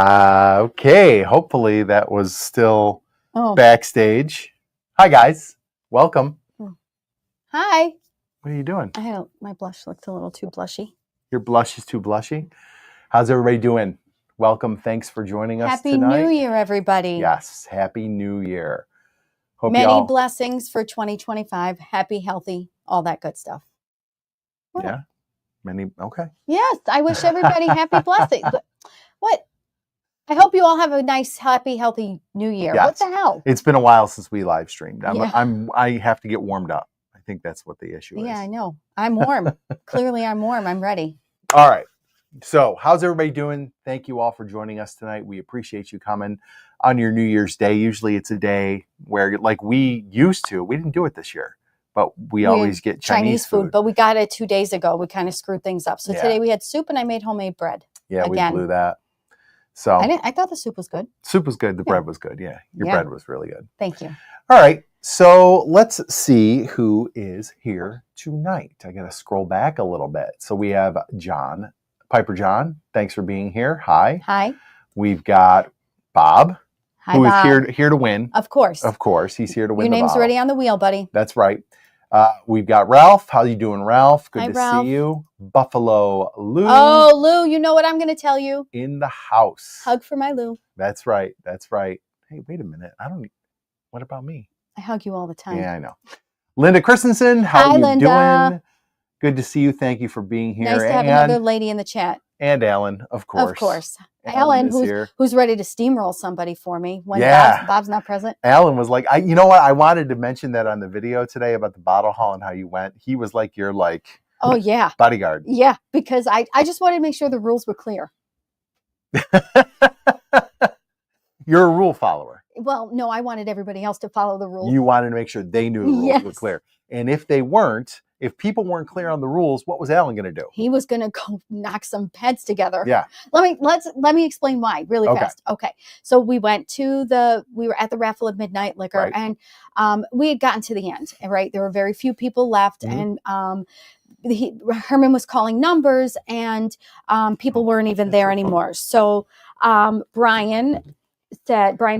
Okay, hopefully that was still Oh, backstage. Hi guys, welcome. hi. What are you doing? My blush looked a little too blushy. Your blush is too blushy. How's everybody doing? Welcome. Thanks for joining us Happy tonight. New Year, everybody. Yes, Happy New Year. Hope Many y'all. blessings for 2025. Happy, healthy, all that good stuff. What? Yeah, many. Okay. Yes, I wish everybody happy blessings. What? I hope you all have a nice, happy, healthy New Year. Yes. What the hell? It's been a while since we live streamed. Yeah. I have to get warmed up. I think that's what the issue is. Yeah, I know. I'm warm. Clearly, I'm warm. I'm ready. All right. So, how's everybody doing? Thank you all for joining us tonight. We appreciate you coming on your New Year's Day. Usually it's a day where, like we used to, we didn't do it this year, but we always get Chinese food. But we got it 2 days ago. We kind of screwed things up. So today we had soup and I made homemade bread. Yeah, again. we blew that. So I thought the soup was good. Soup was good. The bread was good. Yeah, your bread was really good. Thank you. All right. So let's see who is here tonight. I got to scroll back a little bit. So we have John. Piper John, thanks for being here. Hi. Hi. We've got Bob, Hi, who Bob. is here to win. Of course. Of course, he's here to win. Your name's already on the wheel, buddy. That's right. We've got Ralph. How you doing, Ralph? Good Hi, to Ralph. see you. Buffalo Lou. Oh, Lou, you know what I'm going to tell you? In the house. Hug for my Lou. That's right. That's right. Hey, wait a minute. What about me? I hug you all the time. Yeah, I know. Linda Christensen, how Hi, you Linda. doing? Good to see you. Thank you for being here. Nice to have another lady in the chat. And Alan, of course. Of course. Alan, who's ready to steamroll somebody for me when Bob's not present. Alan was like, you know what? I wanted to mention that on the video today about the bottle haul and how you went. He was like your oh yeah, bodyguard. Yeah, because I just wanted to make sure the rules were clear. You're a rule follower. Well, no, I wanted everybody else to follow the rules. You wanted to make sure they knew the rules were clear. And if they weren't, if people weren't clear on the rules, what was Alan going to do? He was going to go knock some heads together. Yeah. Let me explain why really fast. Okay. So we were at the raffle of Midnight Liquor, and we had gotten to the end, right? There were very few people left, and Herman was calling numbers, and people weren't even there anymore. So Brian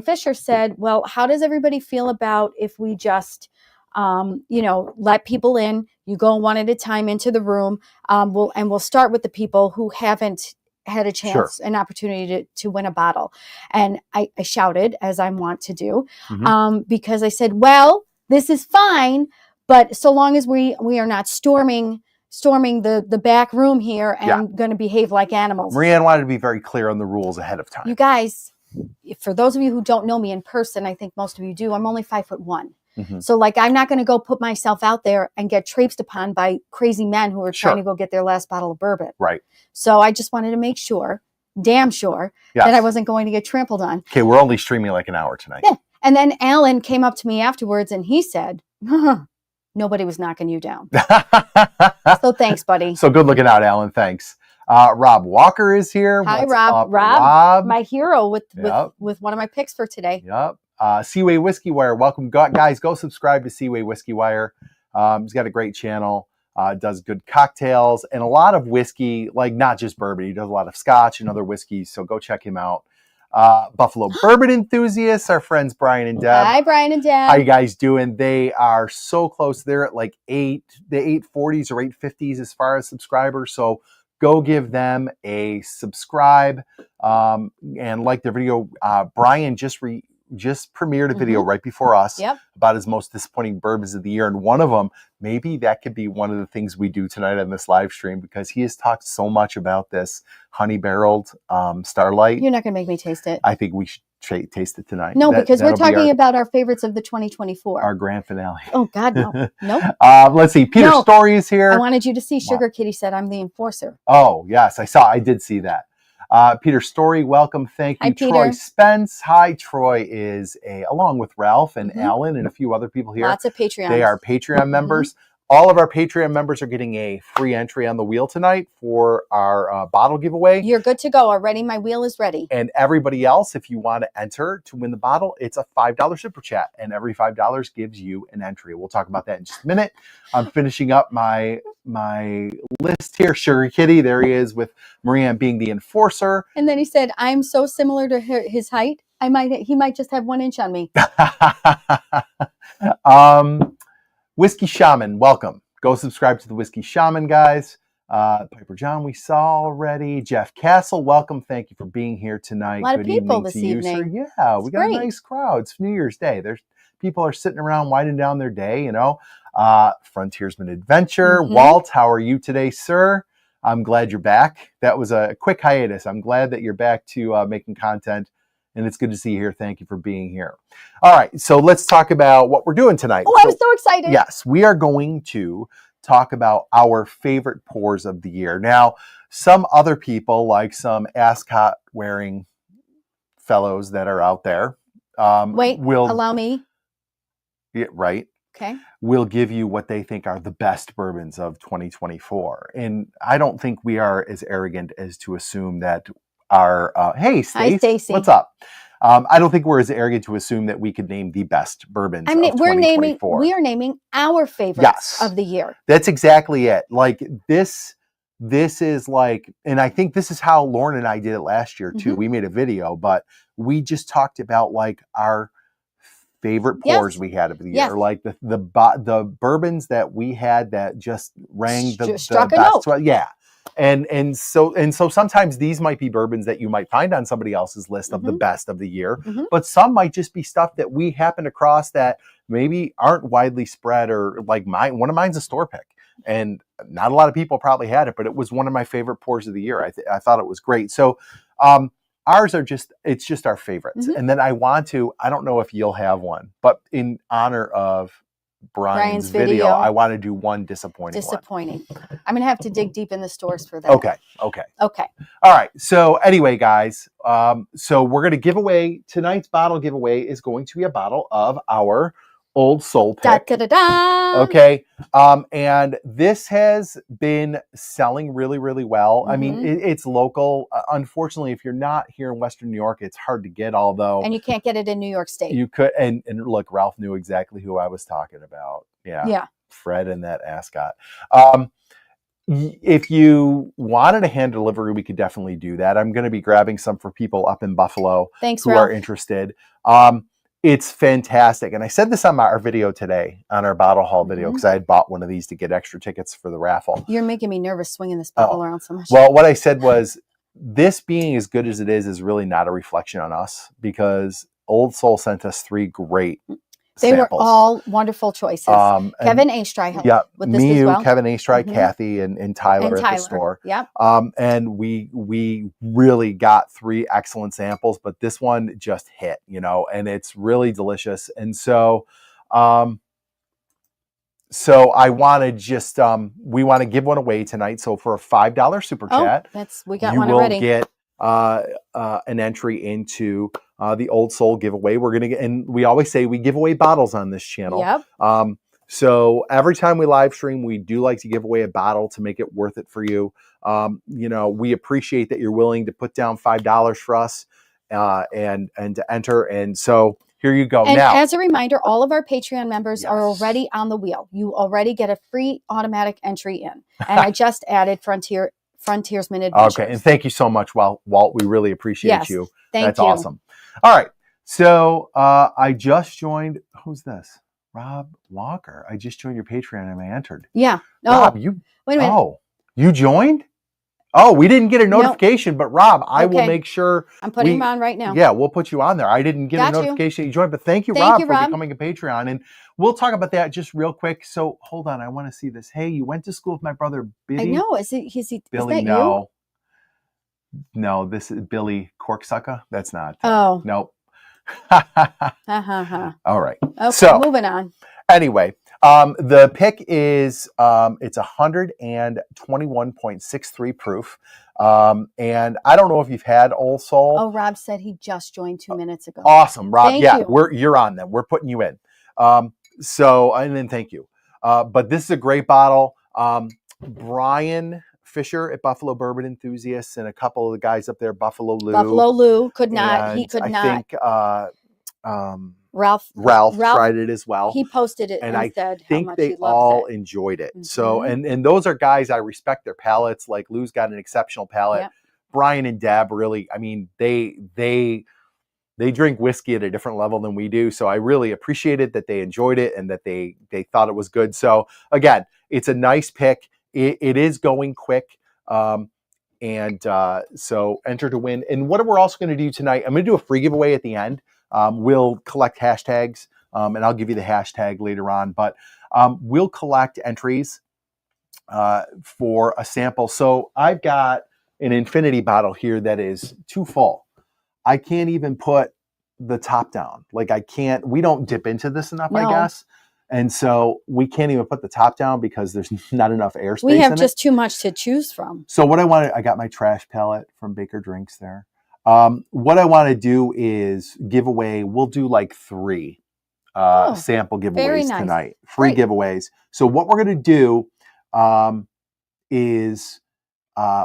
Fisher said, well, how does everybody feel about if we just let people in, you go one at a time into the room. We'll start with the people who haven't had a chance, an opportunity to win a bottle. And I shouted, as I want to do, because I said, well, this is fine, but so long as we are not storming the back room here and going to behave like animals. Marianne wanted to be very clear on the rules ahead of time. You guys, for those of you who don't know me in person, I think most of you do, I'm only 5'1". So I'm not going to go put myself out there and get traipsed upon by crazy men who are trying to go get their last bottle of bourbon. Right. So I just wanted to make sure, damn sure, that I wasn't going to get trampled on. Okay, we're only streaming like an hour tonight. Yeah. And then Alan came up to me afterwards and he said, nobody was knocking you down. So thanks, buddy. So good looking out, Alan. Thanks. Rob Walker is here. Hi, What's Rob. up, Rob, my hero with one of my picks for today. Yep. Seaway Whiskey Wire, welcome. Guys, go subscribe to Seaway Whiskey Wire. He's got a great channel, does good cocktails and a lot of whiskey, not just bourbon. He does a lot of scotch and other whiskeys, so go check him out. Buffalo Bourbon Enthusiasts, our friends Brian and Deb. Hi, Brian and Deb. How you guys doing? They are so close. They're at the 840s or 850s as far as subscribers, so go give them a subscribe and like their video. Brian just premiered a video right before us about his most disappointing bourbons of the year. And one of them, maybe that could be one of the things we do tonight on this live stream, because he has talked so much about this honey barreled Starlight. You're not going to make me taste it. I think we should taste it tonight. No, because we're talking about our favorites of the 2024. Our grand finale. Oh, God, no. Nope. Let's see. Peter Story is here. I wanted you to see Sugar Kitty said I'm the enforcer. Oh, yes. I did see that. Peter Story, welcome. Thank you. Hi, Troy Peter. Spence. Hi, Troy is along with Ralph and Alan and a few other people here. Lots of Patreon. They are Patreon members. all of our Patreon members are getting a free entry on the wheel tonight for our bottle giveaway. You're good to go already. My wheel is ready. And everybody else, if you want to enter to win the bottle, it's a $5 super chat. And every $5 gives you an entry. We'll talk about that in just a minute. I'm finishing up my list here. Sugar Kitty, there he is with Maria being the enforcer. And then he said, I'm so similar to his height. He might just have 1 inch on me. Whiskey Shaman, welcome. Go subscribe to the Whiskey Shaman, guys. Piper John, we saw already. Jeff Castle, welcome. Thank you for being here tonight. A lot of people this evening. You, yeah, we got a nice crowd. It's New Year's Day. People are sitting around winding down their day, you know. Frontiersman Adventure. Walt, how are you today, sir? I'm glad you're back. That was a quick hiatus. I'm glad that you're back to making content. And it's good to see you here. Thank you for being here. All right, so let's talk about what we're doing tonight. Oh, I'm so excited. Yes, we are going to talk about our favorite pours of the year. Now, some other people, like some ascot-wearing fellows that are out there, allow me. Yeah, right. Okay. Will give you what they think are the best bourbons of 2024. And I don't think we are as arrogant as to assume that our hey, Stacey. Hi, Stacey. What's up? I don't think we're as arrogant to assume that we could name the best bourbons of 2024. We are naming our favorites of the year. That's exactly it. Like this is like, and I think this is how Lauren and I did it last year too. We made a video, but we just talked about like our favorite pours we had of the year, like the bourbons that we had that just rang the best. Well, yeah. And so sometimes these might be bourbons that you might find on somebody else's list of the best of the year, but some might just be stuff that we happen across that maybe aren't widely spread, or like one of mine's a store pick, and not a lot of people probably had it, but it was one of my favorite pours of the year. I thought it was great. So ours are it's just our favorites. And then I don't know if you'll have one, but in honor of Brian's video, I want to do one disappointing one. I'm going to have to dig deep in the stores for that. Okay. All right. So anyway, guys, so we're going to give away, tonight's bottle giveaway is going to be a bottle of our Old Soul pick. Okay. And this has been selling really, really well. I mean, it's local. Unfortunately, if you're not here in Western New York, it's hard to get, although. And you can't get it in New York State. You could. And look, Ralph knew exactly who I was talking about. Yeah. Fred and that ascot. If you wanted a hand delivery, we could definitely do that. I'm going to be grabbing some for people up in Buffalo who Ralph. are interested. It's fantastic. And I said this on our video today, on our bottle haul video, because I had bought one of these to get extra tickets for the raffle. You're making me nervous swinging this bottle around so much. Well, what I said was, this being as good as it is really not a reflection on us, because Old Soul sent us 3 great samples. Were all wonderful choices. Kevin Aistry helped with this as well. Kevin Aistry, Kathy, and Tyler at the store. Yep. And we really got 3 excellent samples, but this one just hit, and it's really delicious. And so, I want to just, we want to give one away tonight. So for a $5 super chat, we got one already. You will get an entry into the Old Soul giveaway. We're going to get, and we always say we give away bottles on this channel. Yep. So every time we live stream, we do like to give away a bottle to make it worth it for you. We appreciate that you're willing to put down $5 for us and to enter. And so here you go. And now, as a reminder, all of our Patreon members are already on the wheel. You already get a free automatic entry in. And I just added Frontiersman Adventures. Okay, and thank you so much, Walt. We really appreciate you. That's awesome. All right, so I just joined. Who's this? Rob Walker. I just joined your Patreon and I entered. Yeah. Rob, wait a minute. Oh, you joined? Oh, we didn't get a notification, but Rob, I will make sure. I'm putting him on right now. Yeah, we'll put you on there. I didn't get a notification you joined, but thank you, Rob, for becoming a Patreon. And we'll talk about that just real quick. So hold on, I want to see this. Hey, you went to school with my brother Billy. I know. Is he Billy? Is that you? No, this is Billy Corksucker. That's not. Nope. All right. Okay, so moving on. Anyway, the pick is it's 121.63 proof. And I don't know if you've had Old Soul. Oh, Rob said he just joined 2 minutes ago. Awesome, Rob. Thank you. You're on then. We're putting you in. And then thank you. But this is a great bottle. Brian Fisher at Buffalo Bourbon Enthusiasts and a couple of the guys up there, Buffalo Lou could not. He could I not. think Ralph tried it as well. He posted it and and I said think how much they he all loved it. enjoyed it. So and those are guys I respect their palates. Like Lou's got an exceptional palate. Yep. Brian and Deb really, I mean, they drink whiskey at a different level than we do. So I really appreciated that they enjoyed it and that they thought it was good. So again, it's a nice pick. It is going quick. So enter to win. And what we're also going to do tonight, I'm going to do a free giveaway at the end. We'll collect hashtags, and I'll give you the hashtag later on. But we'll collect entries for a sample. So I've got an infinity bottle here that is too full. I can't even put the top down. Like we don't dip into this enough, I guess. And so we can't even put the top down because there's not enough airspace. We have just too much to choose from. So what I got my trash palette from Baker Drinks there. What I want to do is give away, we'll do like 3 sample giveaways tonight. Free giveaways. So what we're going to do is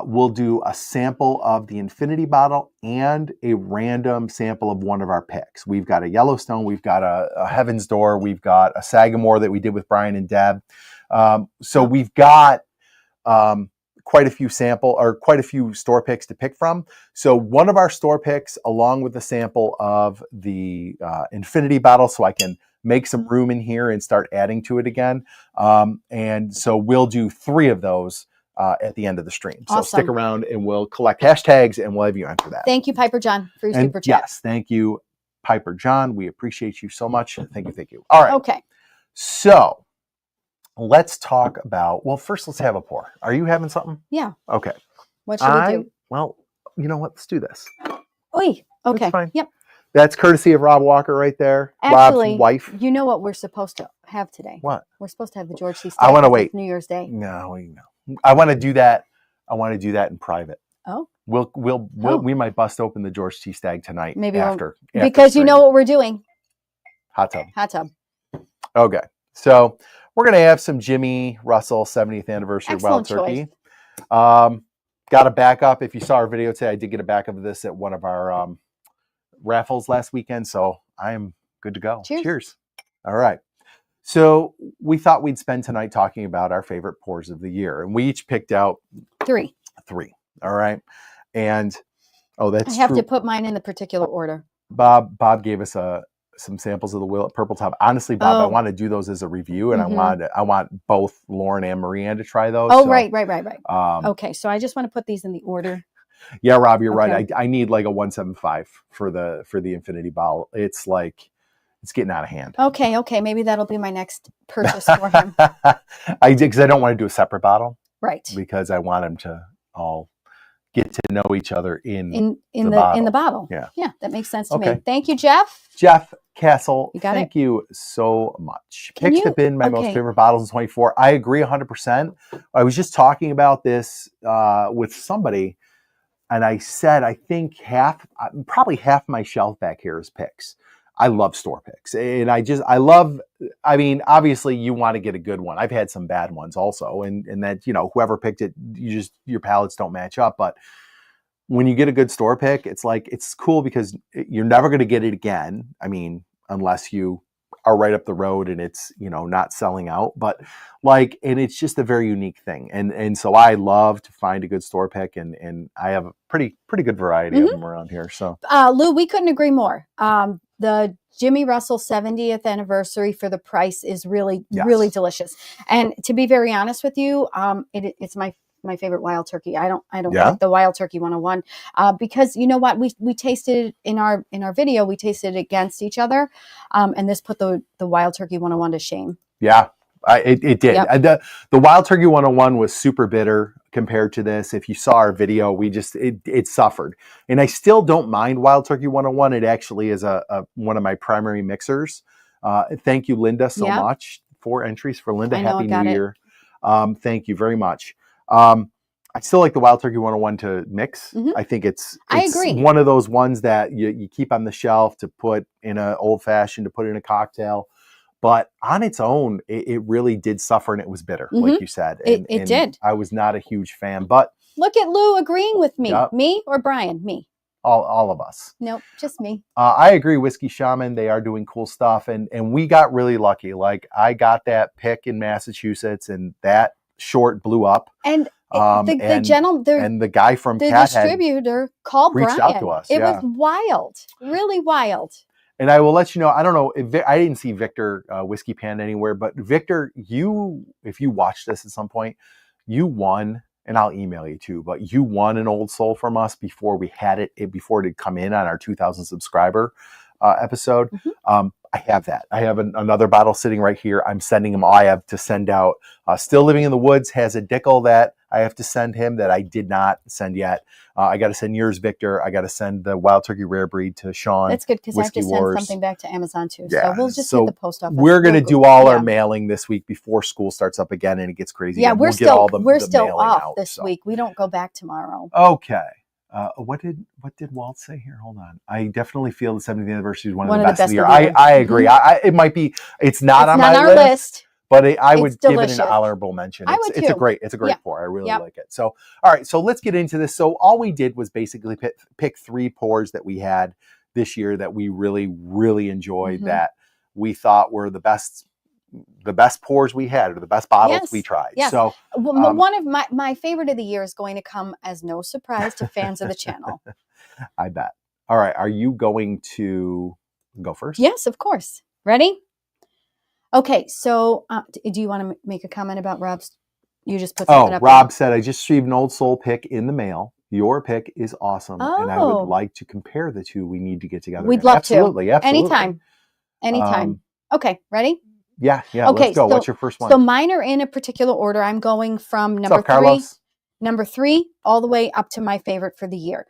we'll do a sample of the infinity bottle and a random sample of one of our picks. We've got a Yellowstone, we've got a Heaven's Door, we've got a Sagamore that we did with Brian and Deb. So we've got quite a few store picks to pick from. So one of our store picks along with a sample of the infinity bottle, so I can make some room in here and start adding to it again. And so we'll do 3 of those at the end of the stream. So stick around and we'll collect hashtags and we'll have you enter that. Thank you, Piper John, for your super chat. Yes, thank you, Piper John. We appreciate you so much. Thank you. All right. Okay. So let's talk about, well, first let's have a pour. Are you having something? Yeah. Okay. What should we do? Well, you know what? Let's do this. Oi. Okay. That's fine. Yep. That's courtesy of Rob Walker right there. Actually, Rob's wife. You know what we're supposed to have today? What? We're supposed to have the George C. I want to wait. New Year's Day. No. I want to do that. I want to do that in private. Oh. We might bust open the George T. Stagg tonight. Maybe after because you know what we're doing. Hot tub. Okay. So we're gonna have some Jimmy Russell 70th anniversary Excellent wild turkey. Got a backup. If you saw our video today, I did get a backup of this at one of our raffles last weekend. So I am good to go. Cheers. All right. So we thought we'd spend tonight talking about our favorite pours of the year. And we each picked out 3. All right. And that's I have true. to put mine in the particular order. Bob gave us some samples of the Willet Purple Top. Honestly, Bob, I want to do those as a review, and I want both Lauren and Marianne to try those. Oh, so, right. Okay, so I just want to put these in the order. Yeah, Rob, you're right. I need like a 175 for the infinity bottle. It's getting out of hand. Okay. Maybe that'll be my next purchase for him. Because I don't want to do a separate bottle. Right. Because I want them to all get to know each other in the bottle. Yeah, that makes sense to me. Thank you, Jeff. Jeff Castle, thank you so much. Picks have been my most favorite bottles in 24. I agree 100%. I was just talking about this with somebody, and I said I think probably half my shelf back here is picks. I love store picks, and I mean, obviously you want to get a good one. I've had some bad ones also, and that, whoever picked it, your palates don't match up. But when you get a good store pick, it's cool because you're never going to get it again. I mean, unless you are right up the road and it's, not selling out, but and it's just a very unique thing. And so I love to find a good store pick, and I have a pretty good variety of them around here. So Lou, we couldn't agree more. The Jimmy Russell 70th anniversary for the price is really delicious. And to be very honest with you, it's my favorite wild turkey. I don't like the Wild Turkey 101 because you know what, we tasted it in our video. We tasted it against each other, and this put the Wild Turkey 101 to shame. Yeah, it did. Yep. The Wild Turkey 101 was super bitter compared to this. If you saw our video, it suffered. And I still don't mind Wild Turkey 101. It actually is one of my primary mixers. Thank you, Linda, so much. 4 entries for Linda. Happy New Year. Thank you very much. I still like the Wild Turkey 101 to mix. I think it's I agree. One of those ones that you keep on the shelf to put in an old fashioned, to put in a cocktail. But on its own, it really did suffer, and it was bitter, like you said. And, it did. I was not a huge fan, but look at Lou agreeing with me. Yep. Me or Brian? Me. All of us. Nope, just me. I agree. Whiskey Shaman, they are doing cool stuff, and we got really lucky. Like I got that pick in Massachusetts, and that short blew up. And the gentleman, and the guy from the Cathead distributor called reached Brian. out to us. It was wild, really wild. And I will let you know, I don't know, I didn't see Victor Whiskey Panda anywhere, but Victor, if you watched this at some point, you won, and I'll email you too, but you won an Old Soul from us before we had before it had come in on our 2,000 subscriber episode. Mm-hmm. I have that. I have another bottle sitting right here. I'm sending him. I have to send out. Still Living in the Woods has a Dickel that I have to send him that I did not send yet. I got to send yours, Victor. I got to send the Wild Turkey Rare Breed to Sean. That's good because I have to send something back to Amazon too. Yeah, so we'll just hit the post office. We're going to do all our mailing this week before school starts up again and it gets crazy. Yeah, again. we're still off this week. We don't go back tomorrow. Okay. What did Walt say here? Hold on. I definitely feel the 70th anniversary is one of the best of the year. I agree. Mm-hmm. It might be. It's not on my list. But I would give it an honorable mention. It's a great pour. I really like it. So, all right. So let's get into this. So all we did was basically pick 3 pours that we had this year that we really, really enjoyed, that we thought were the best pours we had, or the best bottles we tried. Yes. So one of my favorite of the year is going to come as no surprise to fans of the channel. I bet. All right. Are you going to go first? Yes, of course. Ready? Okay, so do you want to make a comment about Rob's? You just put something up. Rob said, I just received an Old Soul pick in the mail. Your pick is awesome, and I would like to compare the two. We need to get together. We'd love absolutely. to. Anytime. Okay, ready? Yeah. Okay, let's go. What's your first one? So mine are in a particular order. I'm going from number 3 all the way up to my favorite for the year.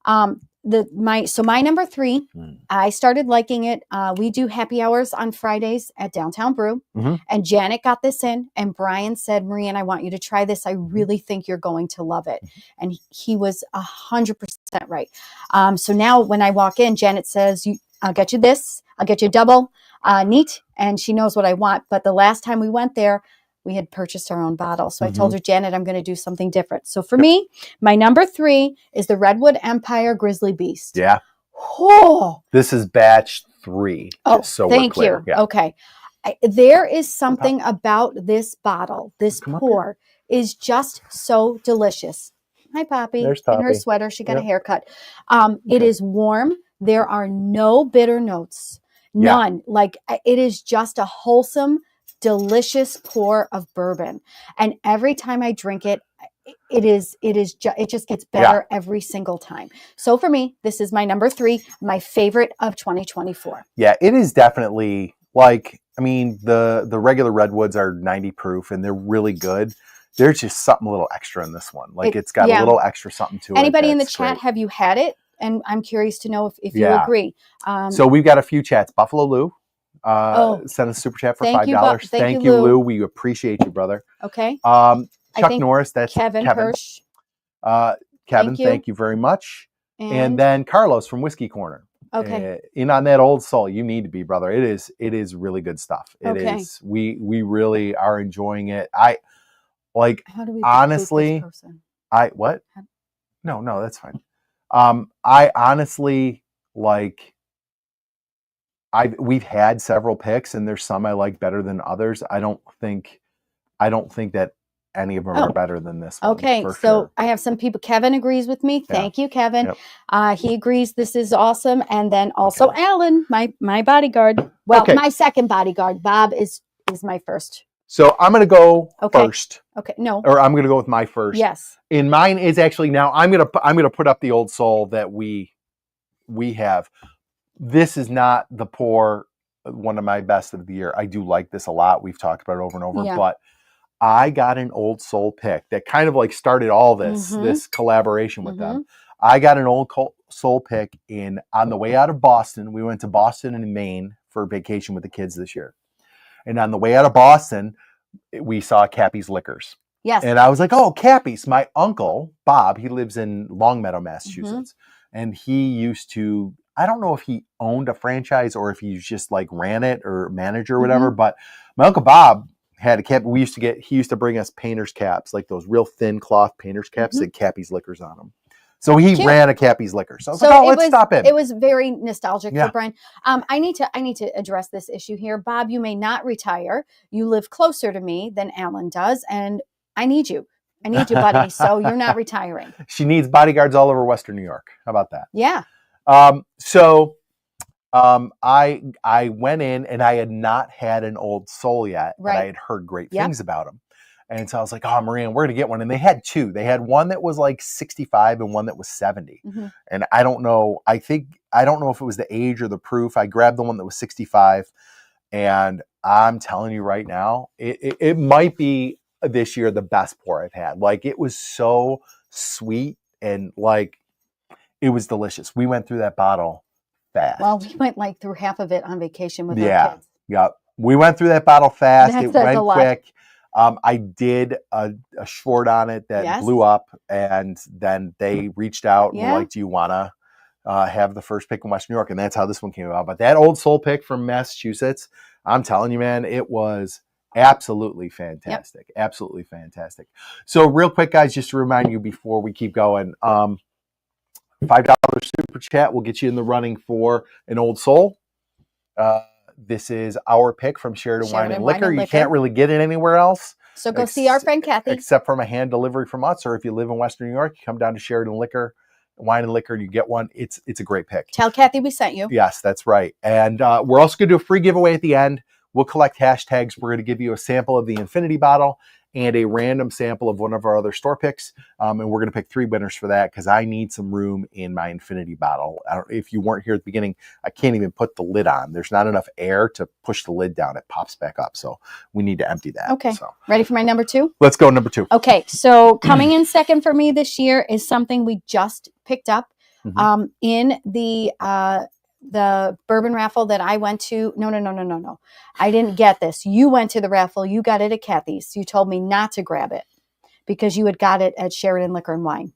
My number 3, I started liking it. We do happy hours on Fridays at Downtown Brew, and Janet got this in, and Brian said, Marianne, I want you to try this. I really think you're going to love it. And he was 100% right. So now when I walk in, Janet says, I'll get you this. I'll get you a double, neat. And she knows what I want. But the last time we went there, we had purchased our own bottle. So I told her, Janet, I'm going to do something different. So for me, my number 3 is the Redwood Empire Grizzly Beast. Yeah. Oh. This is batch 3. Oh, so thank you. Yeah. Okay. There is something about this bottle, this pour is just so delicious. Hi, Poppy. There's Poppy. In her sweater. She got a haircut. It is warm. There are no bitter notes. None. Like it is just a wholesome, delicious pour of bourbon, and every time I drink it, it just gets better every single time. So for me, this is my number 3, my favorite of 2024. Yeah, it is definitely the regular Redwoods are 90 proof and they're really good. There's just something a little extra in this one. Like it's got a little extra something to it. Anybody in the chat, have you had it? And I'm curious to know if you agree. So we've got a few chats. Buffalo Lou sent a super chat for $5. Thank you, Lou. We appreciate you, brother. Okay. Chuck Norris, that's Kevin Hirsch. Kevin, thank you very much. And then Carlos from Whiskey Corner. Okay. In on that Old Soul, you need to be, brother. It is really good stuff. It is. We really are enjoying it. How do we honestly, No, that's fine. I honestly we've had several picks, and there's some I like better than others. I don't think that any of them are better than this one. Okay, so I have some people. Kevin agrees with me. Thank you, Kevin. Yep. He agrees this is awesome. And then also Alan, my bodyguard. Well, my second bodyguard. Bob is my first. So I'm going to go first. Okay, no. Or I'm going to go with my first. Yes. And mine is actually now I'm going to put up the Old Soul that we have. This is not the pour, one of my best of the year. I do like this a lot. We've talked about it over and over, but I got an Old Soul pick that kind of started all this collaboration with them. I got an Old Soul pick on the way out of Boston. We went to Boston and Maine for vacation with the kids this year. And on the way out of Boston, we saw Cappy's Liquors. Yes. And I was like, oh, Cappy's. My uncle, Bob, he lives in Longmeadow, Massachusetts. And he used to I don't know if he owned a franchise or if he just like ran it or manager or whatever, but my Uncle Bob had a cap. He used to bring us painter's caps, like those real thin cloth painter's caps that Cappy's Liquors on them. So he ran a Cappy's Liquor. So I was like, oh, let's stop in. It was very nostalgic for Brian. I need to address this issue here. Bob, you may not retire. You live closer to me than Alan does, and I need you. I need you, buddy. So you're not retiring. She needs bodyguards all over Western New York. How about that? Yeah. I went in and I had not had an Old Soul yet, but I had heard great things about them. And so I was like, oh, Maria, we're going to get one. And they had two. They had one that was like 65 and one that was 70. And I don't know. I don't know if it was the age or the proof. I grabbed the one that was 65. And I'm telling you right now, it might be this year the best pour I've had. Like, it was so sweet and like, it was delicious. We went through that bottle fast. Well, we went like through half of it on vacation with our kids. Yeah. We went through that bottle fast. It went quick. I did a short on it that blew up, and then they reached out and were like, do you want to have the first pick in Western New York? And that's how this one came about. But that Old Soul pick from Massachusetts, I'm telling you, man, it was absolutely fantastic. Absolutely fantastic. So real quick, guys, just to remind you before we keep going, $5 super chat will get you in the running for an Old Soul. This is our pick from Sheridan Wine and Liquor. You can't really get it anywhere else. So go see our friend Kathy. Except from a hand delivery from us, or if you live in Western New York, you come down to Sheridan Wine and Liquor, and you get one. It's a great pick. Tell Kathy we sent you. Yes, that's right. And we're also going to do a free giveaway at the end. We'll collect hashtags. We're going to give you a sample of the Infinity bottle and a random sample of one of our other store picks. And we're going to pick 3 winners for that because I need some room in my Infinity bottle. If you weren't here at the beginning, I can't even put the lid on. There's not enough air to push the lid down. It pops back up. So we need to empty that. Okay. So. Ready for my number 2? Let's go number 2. Okay. So coming in second for me this year is something we just picked up in the bourbon raffle that I went to. No. I didn't get this. You went to the raffle. You got it at Kathy's. You told me not to grab it because you had got it at Sheridan Liquor and Wine.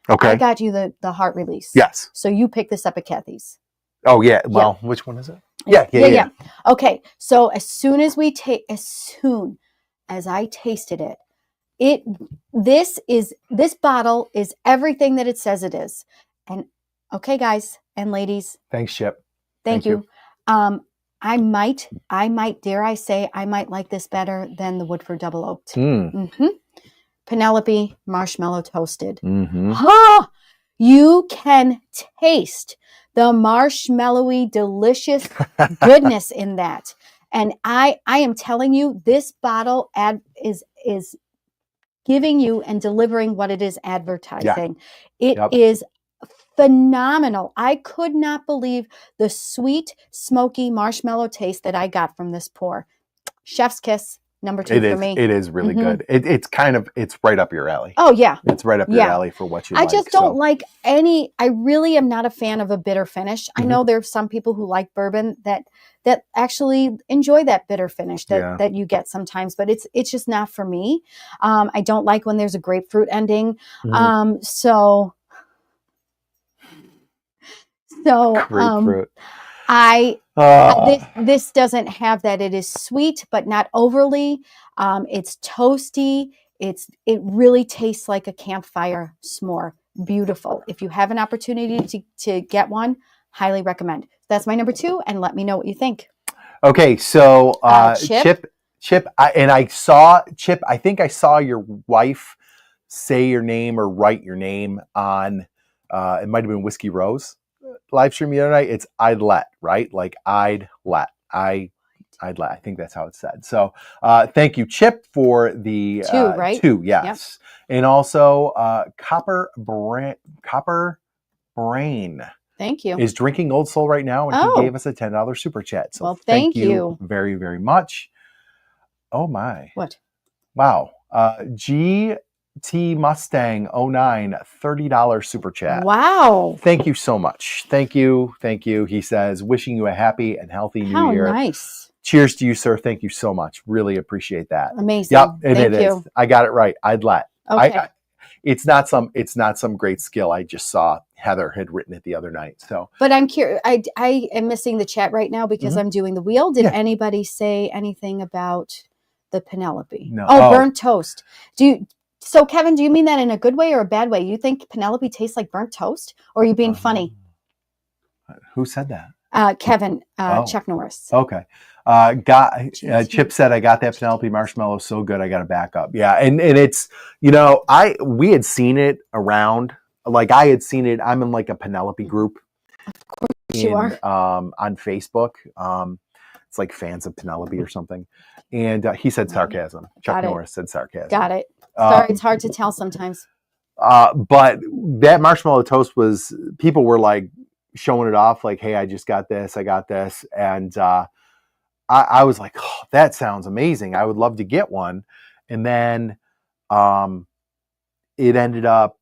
Okay. I got you the heart release. Yes. So you picked this up at Kathy's. Oh, yeah. Well, which one is it? Yeah. Okay. So as soon as I tasted it, this bottle is everything that it says it is. And okay, guys and ladies. Thanks, Chip. Thank you. I might, dare I say, I might like this better than the Woodford Double Oaked. Penelope Marshmallow Toasted. You can taste the marshmallowy, delicious goodness in that. And I am telling you, this bottle is giving you and delivering what it is advertising. It is phenomenal. I could not believe the sweet, smoky marshmallow taste that I got from this pour. Chef's kiss, number 2 for me. It is really good. It's right up your alley. Oh, yeah. It's right up your alley for what you like. I just don't like I really am not a fan of a bitter finish. I know there's some people who like bourbon that actually enjoy that bitter finish that you get sometimes, but it's just not for me. I don't like when there's a grapefruit ending. Grapefruit. This doesn't have that. It is sweet, but not overly. It's toasty. It really tastes like a campfire s'more. Beautiful. If you have an opportunity to get one, highly recommend. That's my number 2, and let me know what you think. Okay, so Chip, I think I saw your wife say your name or write your name on. It might have been Whiskey Rose live stream the other night. It's I'd let, right? Like I'd let. I think that's how it's said. So thank you, Chip, for the 2, right? 2, yes. Yep. And also Copper Brain. Thank you. Is drinking Old Soul right now, and he gave us a $10 super chat. So thank you very, very much. Oh my. What? Wow. GT Mustang 09, $30 super chat. Wow. Thank you so much. Thank you. He says, wishing you a happy and healthy new year. How nice. Cheers to you, sir. Thank you so much. Really appreciate that. Amazing. Yep, and Thank you. is. I got it right. I'd let. Okay. it's not some great skill. I just saw Heather had written it the other night. So, but I'm curious. I am missing the chat right now because I'm doing the wheel. Did anybody say anything about the Penelope? No. Oh, burnt toast. So Kevin, do you mean that in a good way or a bad way? You think Penelope tastes like burnt toast, or are you being funny? Who said that? Kevin, Chuck Norris. Okay. Chip said, I got that Penelope marshmallow so good, I got to back up. Yeah. And it's, we had seen it around, like I had seen it. I'm in like a Penelope group. Of course you are. On Facebook. It's like fans of Penelope or something. And he said sarcasm. Chuck Norris said sarcasm. Got it. Sorry, it's hard to tell sometimes. But that marshmallow toast people were like, showing it off like, hey, I just got this, I got this. And I was like, oh, that sounds amazing. I would love to get one. And then it ended up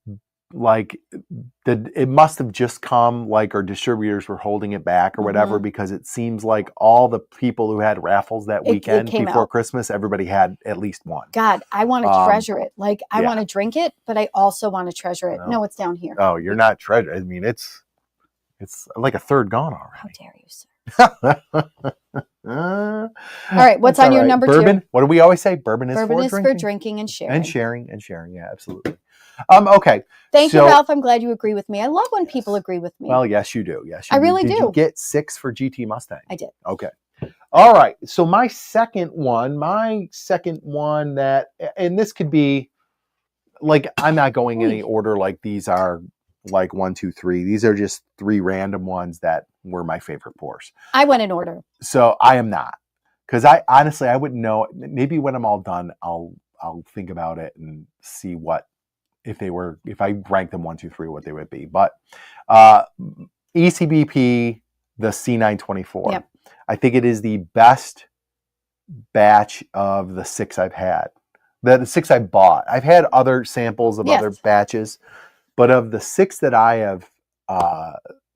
like it must have just come like our distributors were holding it back or whatever, because it seems like all the people who had raffles that weekend before Christmas, everybody had at least one. God, I want to treasure it. Like I want to drink it, but I also want to treasure it. No, it's down here. Oh, you're not treasure. I mean, it's like a third gone already. How dare you, sir? All right, what's on your number bourbon? 2? What do we always say? Bourbon is for drinking and sharing. And sharing, yeah, absolutely. Okay. Thank you, Ralph. I'm glad you agree with me. I love when people agree with me. Well, yes, you do. Yes, I really do. Did you get 6 for GT Mustang? I did. Okay. All right. So my second one that, and this could be like, I'm not going in any order like these are like 1, 2, 3. These are just 3 random ones that were my favorite pours. I went in order. So I am not. Because I honestly, I wouldn't know. Maybe when I'm all done, I'll think about it and see if I rank them 1, 2, 3, what they would be. But ECBP, the C924. Yep. I think it is the best batch of the 6 I've had. The 6 I bought. I've had other samples of other batches, but of the 6 that I have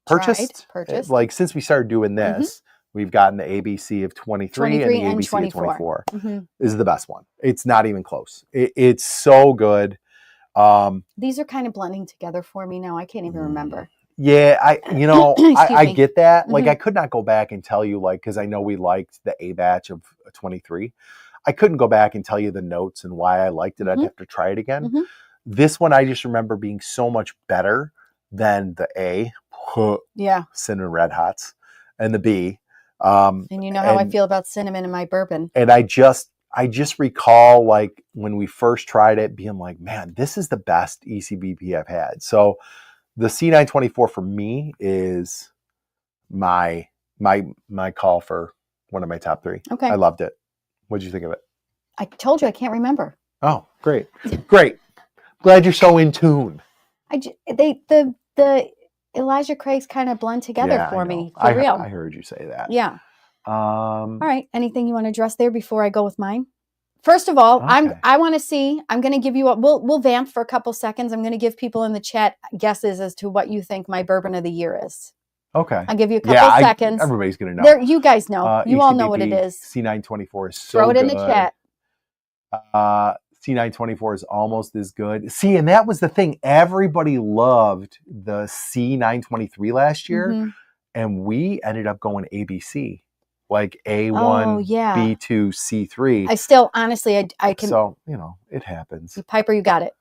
purchased, like since we started doing this, we've gotten the ABC of 23 and the ABC of 24. This is the best one. It's not even close. It's so good. These are kind of blending together for me now. I can't even remember. Yeah, I get that. Like I could not go back and tell you, like, because I know we liked the A batch of 23. I couldn't go back and tell you the notes and why I liked it. I'd have to try it again. This one I just remember being so much better than the A, Cinnamon Red Hots, and the B. And you know how I feel about cinnamon in my bourbon. And I just recall like when we first tried it being like, man, this is the best ECBP I've had. So the C924 for me is my call for one of my top 3. Okay. I loved it. What did you think of it? I told you I can't remember. Oh, great. Great. Glad you're so in tune. The Elijah Craig's kind of blend together for me. For real. I heard you say that. Yeah. All right. Anything you want to address there before I go with mine? First of all, I want to see. I'm going to give you we'll vamp for a couple seconds. I'm going to give people in the chat guesses as to what you think my bourbon of the year is. Okay. I'll give you a couple seconds. Everybody's going to know. You guys know. You all know what it is. C924 is so Throw it good. in the chat. C924 is almost as good. See, and that was the thing. Everybody loved the C923 last year, and we ended up going ABC, like A1, B2, C3. I still, honestly, I can. So, it happens. Piper, you got it.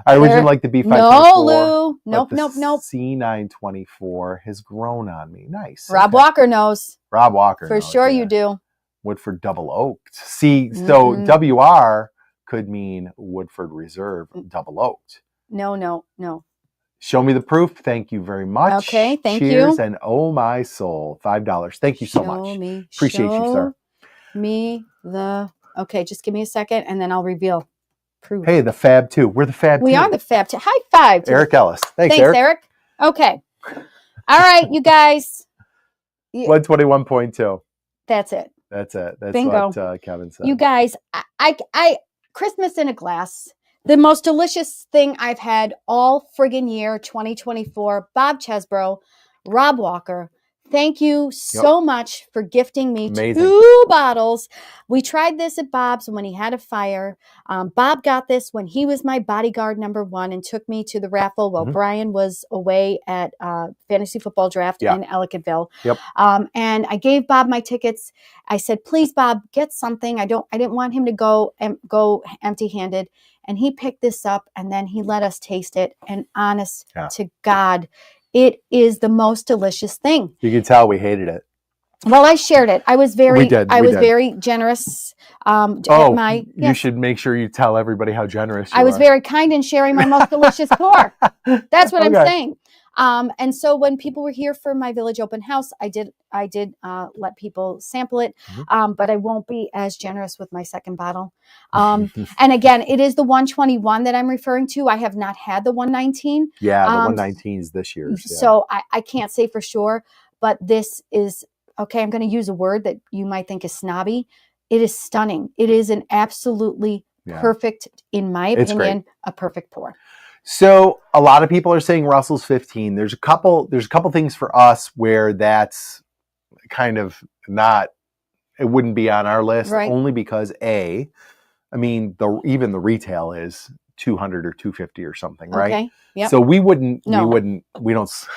I would like the B524. No, Lou. Nope. C924 has grown on me. Nice. Rob Walker knows. Rob Walker For knows, sure you do. Woodford Double Oaked. See, so WR could mean Woodford Reserve Double Oaked. No. Show me the proof. Thank you very much. Okay, thank you. Cheers and oh my soul, $5. Thank you so much. Appreciate you, sir. Okay, just give me a second and then I'll reveal proof. Hey, the Fab 2. We're the Fab 2. We are the Fab 2. High five. Eric Ellis. Thanks Eric. Okay. All right, you guys. 121.2. That's it. That's Bingo. What Kevin said. You guys, I Christmas in a glass. The most delicious thing I've had all friggin' year, 2024. Bob Chesbro, Rob Walker. Thank you so much for gifting me Amazing. 2 bottles. We tried this at Bob's when he had a fire. Bob got this when he was my bodyguard #1 and took me to the raffle while Brian was away at fantasy football draft in Ellicottville. And I gave Bob my tickets. I said, please, Bob, get something. I didn't want him to go empty-handed. And he picked this up and then he let us taste it. And honest to God, it is the most delicious thing. You can tell we hated it. Well, I shared it. I was very, very generous. You should make sure you tell everybody how generous you are. I was very kind in sharing my most delicious pour. That's what I'm saying. And so when people were here for my village open house, I did let people sample it. But I won't be as generous with my second bottle. And again, it is the 121 that I'm referring to. I have not had the 119. Yeah, the 119 is this year's. Yeah. So I can't say for sure, but this is, okay, I'm going to use a word that you might think is snobby. It is stunning. It is an absolutely perfect, in my opinion, a perfect pour. So a lot of people are saying Russell's 15. There's a couple things for us where that's kind of not, it wouldn't be on our list, only because even the retail is 200 or 250 or something, right? Okay. Yep. So